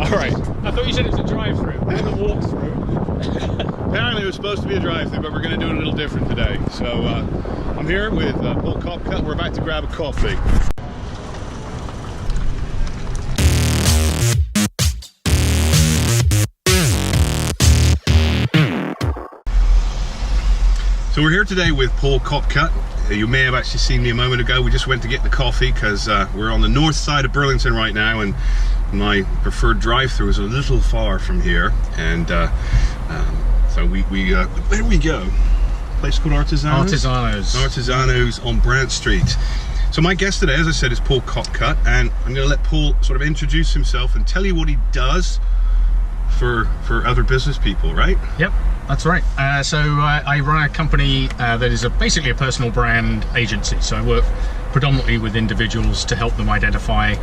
All right. I thought you said it was a drive-through, not a walk-through. Apparently it was supposed to be a drive-through, but we're going to do it a little different today. So I'm here with Paul Copcutt. We're about to grab a coffee. So we're here today with Paul Copcutt. You may have actually seen me a moment ago. We just went to get the coffee because we're on the north side of Burlington right now, and my preferred drive-through is a little far from here. And so we where do we go? A place called Artisanos on Brant Street. So my guest today, as I said, is Paul Copcutt, and I'm going to let Paul sort of introduce himself and tell you what he does for other business people, right? Yep, that's right. So I run a company that is basically a personal brand agency. So I work predominantly with individuals to help them identify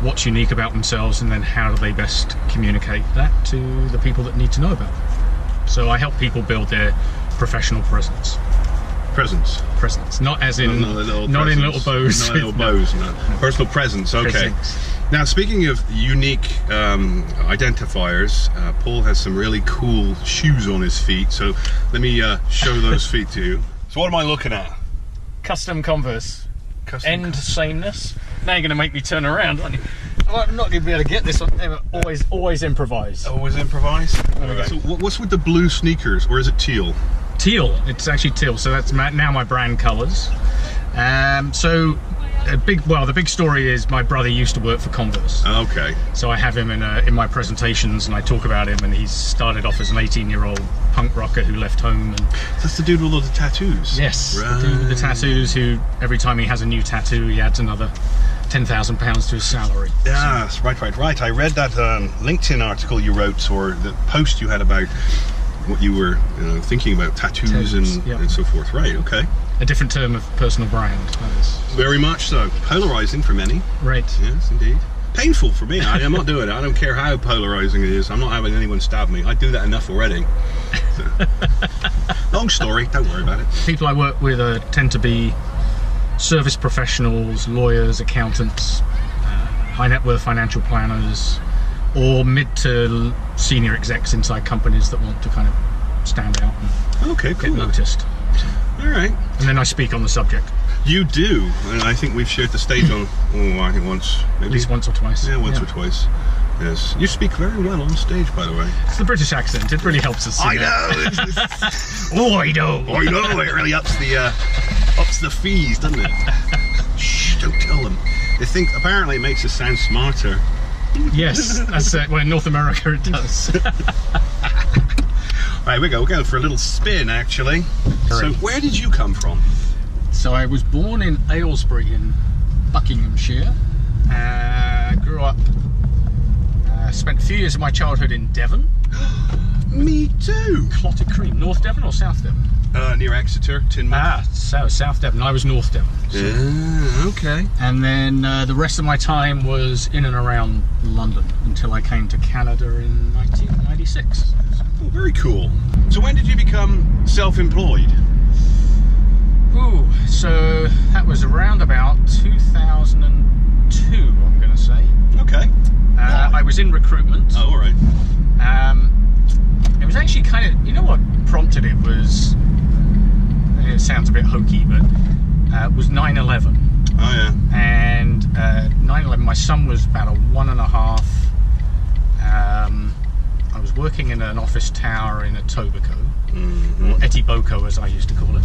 what's unique about themselves, and then how do they best communicate that to the people that need to know about them. So I help people build their professional presence. Presence, not as in not in little bows. Not little bows, no. Personal presence. Okay. Presence. Now, speaking of unique identifiers, Paul has some really cool shoes on his feet. So let me show those feet to you. So what am I looking at? Custom Converse. End sameness. Now you're going to make me turn around, aren't you? I'm not going to be able to get this one. Always improvise. Always improvise. Right. So what's with the blue sneakers, or is it teal? Teal. It's actually teal. So that's now my brand colours. So the big story is my brother used to work for Converse. Okay. So I have him in my presentations, and I talk about him, and he's started off as an 18-year-old punk rocker who left home. And that's the dude with all the tattoos. Yes, right. The dude with the tattoos who every time he has a new tattoo, he adds another £10,000 to his salary. Yes, so. Right. I read that LinkedIn article you wrote, or the post you had about what you were thinking about tattoos and so forth. Right, okay. A different term of personal brand, that is. Very much so. Polarizing for many. Right. Yes, indeed. Painful for me. I'm not doing it. I don't care how polarizing it is. I'm not having anyone stab me. I do that enough already. So. Long story. Don't worry about it. People I work with tend to be service professionals, lawyers, accountants, high net worth financial planners, or mid to senior execs inside companies that want to kind of stand out and get noticed. All right. And then I speak on the subject. You do, and I think we've shared the stage on, I think once, maybe. At least once or twice. Yeah, once or twice. Yes. You speak very well on stage, by the way. It's the British accent. It really helps us. I know. I know. It really ups the fees, doesn't it? Shh, don't tell them. They think apparently it makes us sound smarter. Yes, that's it. Well, in North America it does. Right, we're going for a little spin, actually. So, where did you come from? So, I was born in Aylesbury in Buckinghamshire. Grew up, spent a few years of my childhood in Devon. Me too. Clotted Cream. North Devon or South Devon? Near Exeter, Tynmouth. So South Devon. I was North Devon. So. Okay. And then the rest of my time was in and around London until I came to Canada in 1996. Oh, very cool. So when did you become self-employed? Ooh, so that was around about 2002, I'm going to say. Okay. I was in recruitment. Oh, all right. It was actually kind of, you know what prompted it was, it sounds a bit hokey, but it was 9/11. Oh, yeah. And 9/11, my son was about a 1.5. I was working in an office tower in Etobicoke, or Etiboco as I used to call it.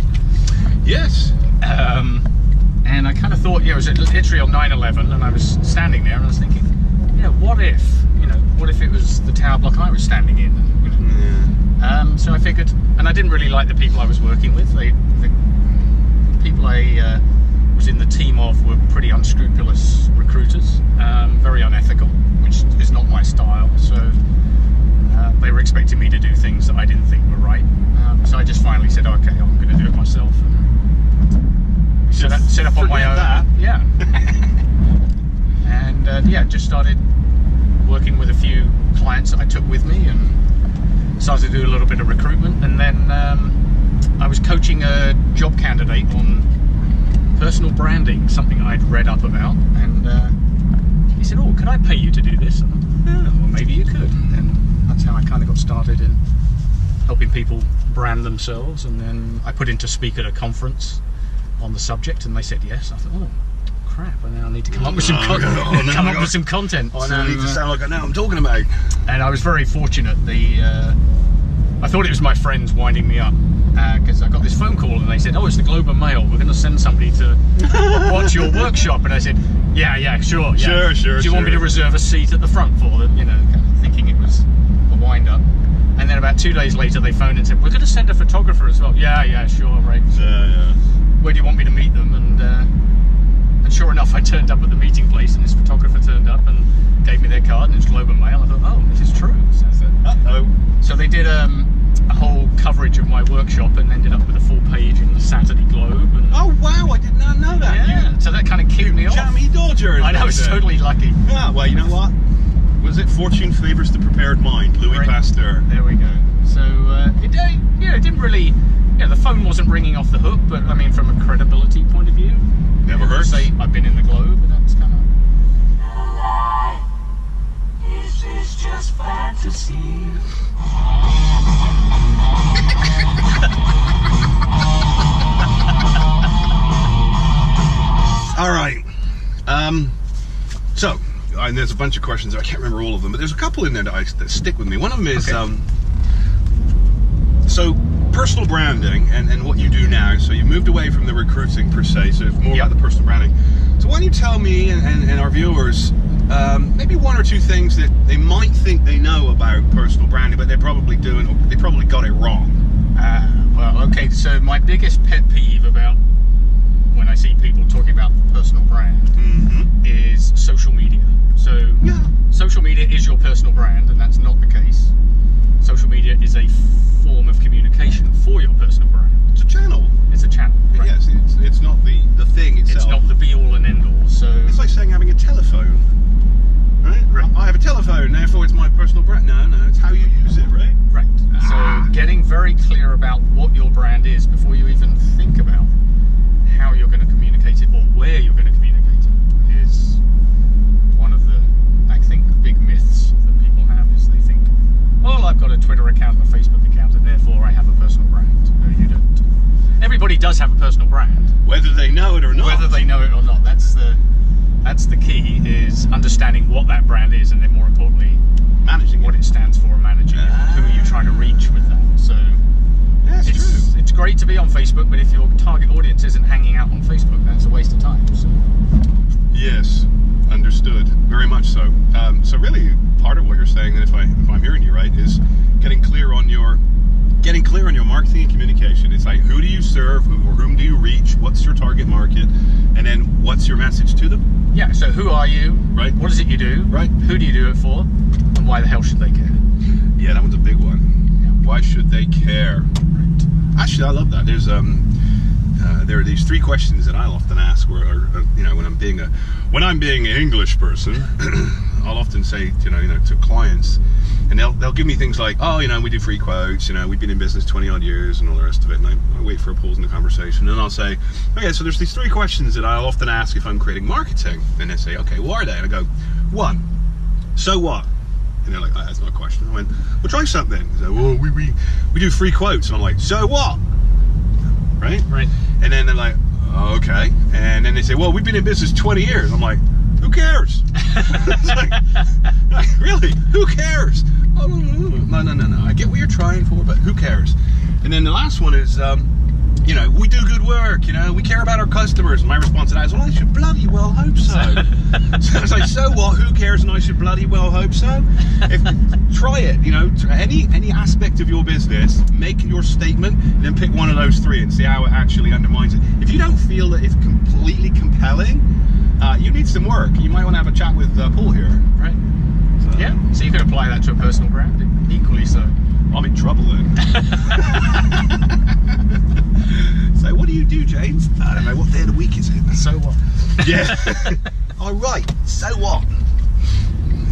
Yes. And I kind of thought, it was literally on 9/11, and I was standing there and I was thinking, what if it was the tower block I was standing in? So I figured, and I didn't really like the people I was working with. The people I was in the team of were pretty unscrupulous recruiters, very unethical, which is not my style. So they were expecting me to do things that I didn't think were right. So I just finally said, okay, I'm going to do it myself. And set up on my own. That. Yeah. And just started working with a few clients that I took with me, and started to do a little bit of recruitment. And then I was coaching a job candidate on personal branding, something I'd read up about, and he said, "Oh, could I pay you to do this?" And I thought, well, maybe people brand themselves, and then I put in to speak at a conference on the subject, and they said yes. I thought, oh crap, I now need to come up with some with some content. I now need to sound like I know what I'm talking about. And I was very fortunate. I thought it was my friends winding me up, because I got this phone call and they said, oh, it's the Globe and Mail, we're going to send somebody to watch your workshop. And I said, yeah, sure. Sure. Do you want me to reserve a seat at the front for them? You know, kind of thinking it was a wind up. And then about 2 days later they phoned and said, we're going to send a photographer as well. Yeah, sure, right. Yeah. Where do you want me to meet them? And sure enough, I turned up at the meeting place, and this photographer turned up and gave me their card, and it's Globe and Mail. I thought, oh, this is true. So I said, uh-oh. So they did a whole coverage of my workshop, and ended up with a full page in the Saturday Globe. And oh wow, I did not know that. Yeah, so that kind of kicked me off. Jammy Dodger. I know, I was totally lucky. Yeah, well, you know what? Was it fortune favours the prepared mind? Louis Pasteur. There we go. So it didn't really. Yeah, the phone wasn't ringing off the hook, but I mean, from a credibility point of view, never hurts. Say I've been in the Globe, and that's kind of. Is this just fantasy? All right. So, and there's a bunch of questions. I can't remember all of them, but there's a couple in there that stick with me. One of them is so personal branding and what you do now. So you moved away from the recruiting per se, so it's more about the personal branding. So why don't you tell me and our viewers maybe one or two things that they might think they know about personal branding, but they're probably doing, or they probably got it wrong. Well, okay, so my biggest pet peeve about when I see people talking about personal brand is social media. So social media is your personal brand, and that's not the case. Social media is a form of communication for your personal brand. It's a channel. It's a channel. Right? Yes, it's not the thing itself. It's not the be all and end all. So it's like saying having a telephone, right? I have a telephone, therefore it's my personal brand. No, it's how you use it, right? Right. So getting very clear about what your brand is before you even think about how you're going to communicate it or where you're going to communicate it is one of the, I think, big myths that people have. Is they think, well, I've got a Twitter account, a Facebook account, and therefore I have a personal brand. No, you don't. Everybody does have a personal brand, whether they know it or not. Whether they know it or not, that's the key, is understanding what that brand is, and then more importantly, managing what it stands for and managing it. Who are you trying to reach with that? So that's true. It's great to be on Facebook, but if your target audience isn't hanging out on Facebook, that's a waste of time. So. Yes, understood. Very much so. So really, part of what you're saying, if I'm hearing you right, is getting clear on your marketing and communication. It's like, who do you serve, or whom do you reach, what's your target market, and then what's your message to them? Yeah, so who are you? Right. What is it you do? Right. Who do you do it for? And why the hell should they care? Yeah, that one's a big one. Yeah. Why should they care? Right. Actually, I love that. There's there are these three questions that I'll often ask, when I'm being an English person, I'll often say, to clients, and they'll give me things like, oh, we do free quotes, we've been in business 20 odd years and all the rest of it, and I wait for a pause in the conversation, and I'll say, okay, so there's these three questions that I'll often ask if I'm creating marketing, and they say, okay, what are they? And I go, 1, so what? And they're like, oh, that's not a question. I went, well, try something. They say, well, we do free quotes, and I'm like, so what? Right? And then they're like, oh, okay. And then they say, well, we've been in business 20 years. I'm like, who cares? It's like, really? Who cares? Oh, no. I get what you're trying for, but who cares? And then the last one is, we do good work, we care about our customers. And my response to that is, well, I should bloody well hope so. So it's like, so what? Who cares? And I should bloody well hope so. Try it, any aspect of your business, make your statement, and then pick one of those three and see how it actually undermines it. If you don't feel that it's completely compelling, you need some work. You might want to have a chat with Paul here, right? So, yeah. So you could apply that to a personal brand, equally so. I'm in trouble then. So what do you do, James? I don't know. What day of the week is it? So what? Yeah. All right. So what?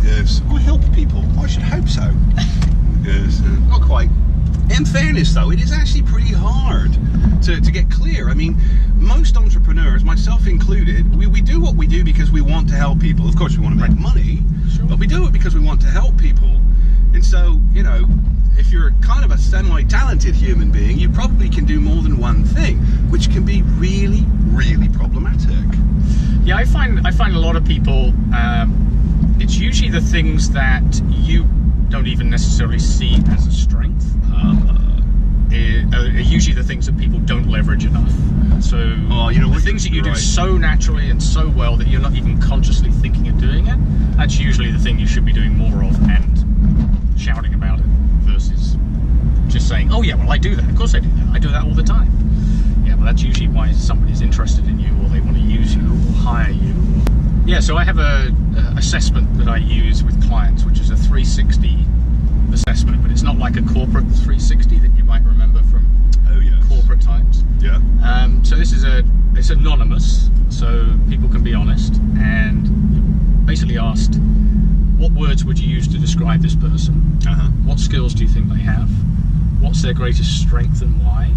Yes. I help people. I should hope so. Yes. Not quite. In fairness, though, it is actually pretty hard to get clear. I mean, most entrepreneurs, myself included, we do what we do because we want to help people. Of course, we want to make money, but we do it because we want to help people. And so, if you're kind of a semi-talented human being, you probably can do more than one thing, which can be really, really problematic. Yeah, I find a lot of people, it's usually the things that you don't even necessarily see as a strength. Are usually the things that people don't leverage enough. So the things that you do so naturally and so well that you're not even consciously thinking of doing it, that's usually the thing you should be doing more of and shouting about it, versus just saying, oh yeah, well I do that, of course I do that, I do that all the time. Yeah, well that's usually why somebody's interested in you, or they want to use you or hire you. Yeah, so I have a assessment that I use with clients, which is a 360 assessment, but it's not like a corporate 360 that you might remember from corporate times. Yeah. So this is it's anonymous, so people can be honest, and basically asked, what words would you use to describe this person? What skills do you think they have? What's their greatest strength and why?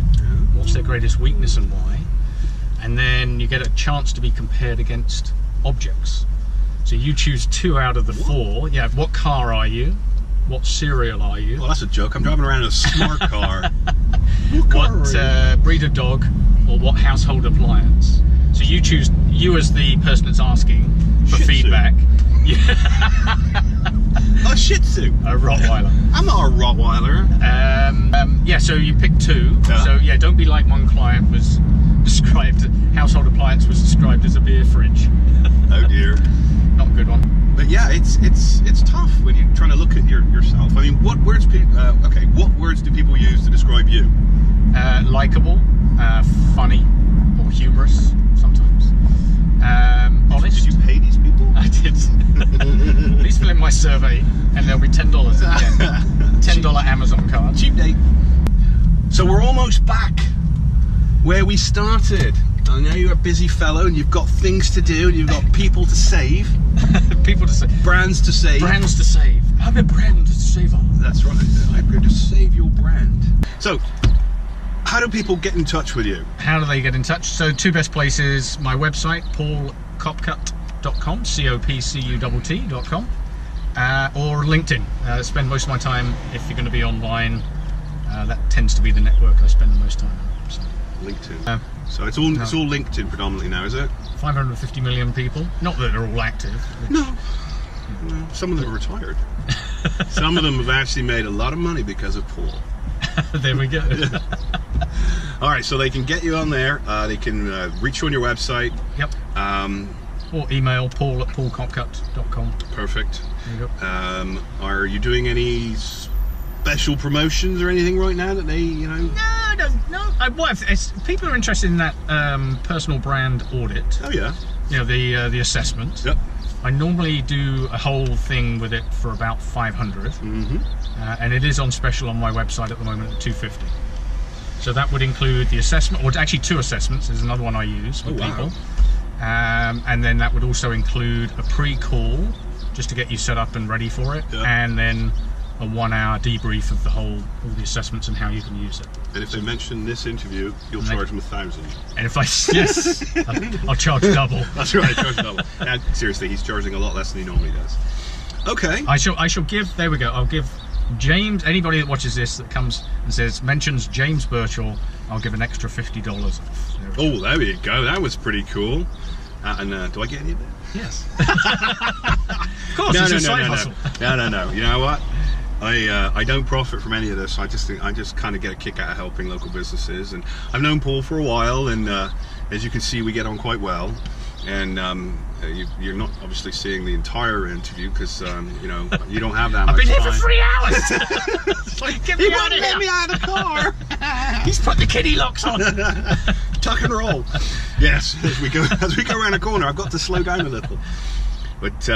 What's their greatest weakness and why? And then you get a chance to be compared against objects. So you choose 2 out of the 4. Yeah, what car are you? What cereal are you? Well, that's a joke. I'm driving around in a Smartcar. What breed of dog, or what household appliance? So you choose, you as the person that's asking for feedback. A Shih Tzu. A Rottweiler. I'm not a Rottweiler. Yeah, so you pick 2. Yeah. So yeah, don't be like one client was described, household appliance was described as a beer fridge. Oh dear. Not a good one. But yeah, it's tough when you're trying to look at yourself. I mean, what words do people use to describe you? Likeable, funny, or humorous sometimes. Honest. Did you pay these people? I did. Please fill in my survey, and there'll be $10 at the end. $10 Amazon card. Cheap date. So we're almost back where we started. I know you're a busy fellow, and you've got things to do, and you've got people to save. People to save. Brands to save. Brands to save. I'm a brand saver. That's right. I'm going to save your brand. So, how do people get in touch with you? How do they get in touch? So 2 best places, my website, paulcopcutt.com, COPCUTT.com, or LinkedIn. Spend most of my time, if you're going to be online, that tends to be the network I spend the most time on. So. LinkedIn. So it's all LinkedIn predominantly now, is it? 550 million people. Not that they're all active. No. Some of them are retired. Some of them have actually made a lot of money because of Paul. There we go. All right, so they can get you on there. They can reach you on your website. Yep. Or email paul@paulcopcutt.com. Perfect. There you go. Are you doing any special promotions or anything right now that they, No. People are interested in that personal brand audit. Oh yeah. The assessment. Yep. I normally do a whole thing with it for about 500, and it is on special on my website at the moment at 250. So that would include the assessment, or actually 2 assessments. There's another one I use with people, and then that would also include a pre-call just to get you set up and ready for it, and then a 1-hour debrief of all the assessments and how you can use it. And if they mention this interview, you'll charge them 1,000. And if I'll charge double. That's right, charge double. And seriously, he's charging a lot less than he normally does. Okay. I shall give. There we go. I'll give James. Anybody that watches this that comes and mentions James Birchall, I'll give an extra $50 off. There you go. That was pretty cool. And do I get any of that? Yes. Of course. It's a side hustle. No. You know what? I don't profit from any of this. I just kind of get a kick out of helping local businesses, and I've known Paul for a while, and as you can see, we get on quite well. And you're not obviously seeing the entire interview because you don't have that much time. I've been here for 3 hours. It's like, get me out of here. Let me out of the car. He's put the kiddie locks on. Tuck and roll. Yes, as we go around the corner, I've got to slow down a little. But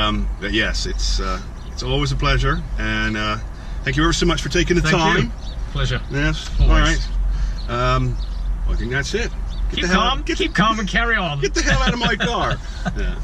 yes, it's always a pleasure, and thank you ever so much for taking the time. You. Pleasure. Yes. Always. All right. I think that's it. Keep calm and carry on. Get the hell out of my car. Yeah.